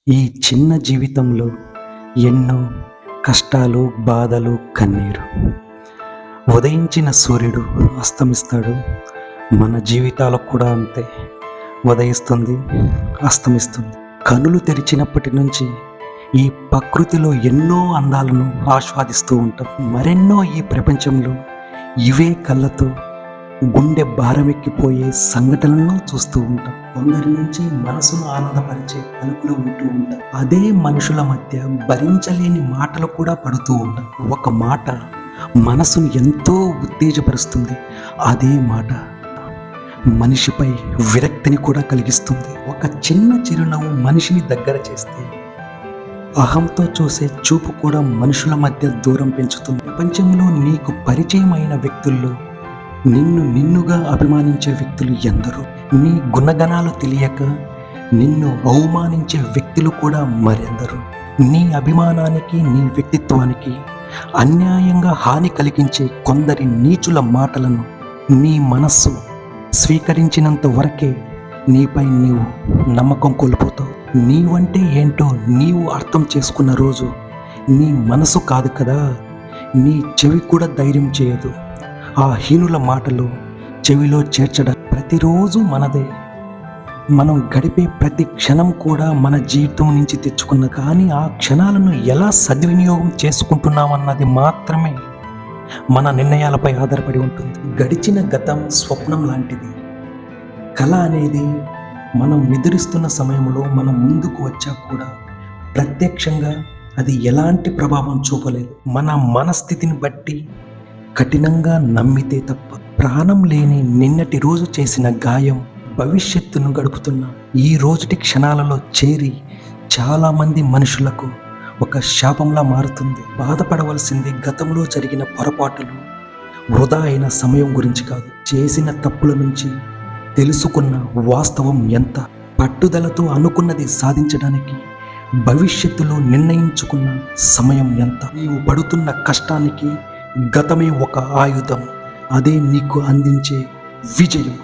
ఈ చిన్న జీవితంలో ఎన్నో కష్టాలు, బాధలు, కన్నీరు. ఉదయించిన సూర్యుడు అస్తమిస్తాడు. మన జీవితాలకు కూడా అంతే. ఉదయిస్తుంది, అస్తమిస్తుంది. కనులు తెరిచినప్పటి నుంచి ఈ ప్రకృతిలో ఎన్నో అందాలను ఆస్వాదిస్తూ ఉంటాం. మరెన్నో ఈ ప్రపంచంలో ఇవే కళ్ళతో గుండె భారమెక్కిపోయే సంఘటనలను చూస్తూ ఉంటాం. కొందరి నుంచి మనసును ఆనందపరిచే పలుకులు ఉంటూ ఉంటాయి. అదే మనుషుల మధ్య భరించలేని మాటలు కూడా పడుతూ ఉంటాయి. ఒక మాట మనసును ఎంతో ఉత్తేజపరుస్తుంది. అదే మాట మనిషిపై విరక్తిని కూడా కలిగిస్తుంది. ఒక చిన్న చిరునవ్వు మనిషిని దగ్గర చేస్తే అహంతో చూసే చూపు కూడా మనుషుల మధ్య దూరం పెంచుతుంది. ప్రపంచంలో నీకు పరిచయమైన వ్యక్తుల్లో నిన్నుగా అభిమానించే వ్యక్తులు ఎందరో. నీ గుణగణాలు తెలియక నిన్ను అవమానించే వ్యక్తులు కూడా మరెందరో. నీ అభిమానానికి, నీ వ్యక్తిత్వానికి అన్యాయంగా హాని కలిగించే కొందరి నీచుల మాటలను నీ మనస్సు స్వీకరించినంత వరకే నీపై నీవు నమ్మకం కోల్పోతావు. నీవంటే ఏంటో నీవు అర్థం చేసుకున్న రోజు నీ మనసు కాదు కదా, నీ చెవి కూడా ధైర్యం చేయదు ఆ హీనుల మాటలు చెవిలో చేర్చడం. ప్రతిరోజు మనదే. మనం గడిపే ప్రతి క్షణం కూడా మన జీవితం నుంచి తెచ్చుకున్న, కానీ ఆ క్షణాలను ఎలా సద్వినియోగం చేసుకుంటున్నామన్నది మాత్రమే మన నిర్ణయాలపై ఆధారపడి ఉంటుంది. గడిచిన గతం స్వప్నం లాంటిది. కళ అనేది మనం నిద్రిస్తున్న సమయంలో మనం ముందుకు వచ్చా కూడా ప్రత్యక్షంగా అది ఎలాంటి ప్రభావం చూపలేదు. మన మనస్థితిని బట్టి కఠినంగా నమ్మితే తప్ప. ప్రాణం లేని నిన్నటి రోజు చేసిన గాయం భవిష్యత్తును గడుపుతున్న ఈ రోజుటి క్షణాలలో చేరి చాలామంది మనుషులకు ఒక శాపంలా మారుతుంది. బాధపడవలసింది గతంలో జరిగిన పొరపాటులు, వృధా అయిన సమయం గురించి కాదు, చేసిన తప్పుల నుంచి తెలుసుకున్న వాస్తవం ఎంత, పట్టుదలతో అనుకున్నది సాధించడానికి భవిష్యత్తులో నిర్ణయించుకున్న సమయం ఎంత. నీవు పడుతున్న కష్టానికి గతమే ఒక ఆయుధం. అదే నీకు అందించే విజయం.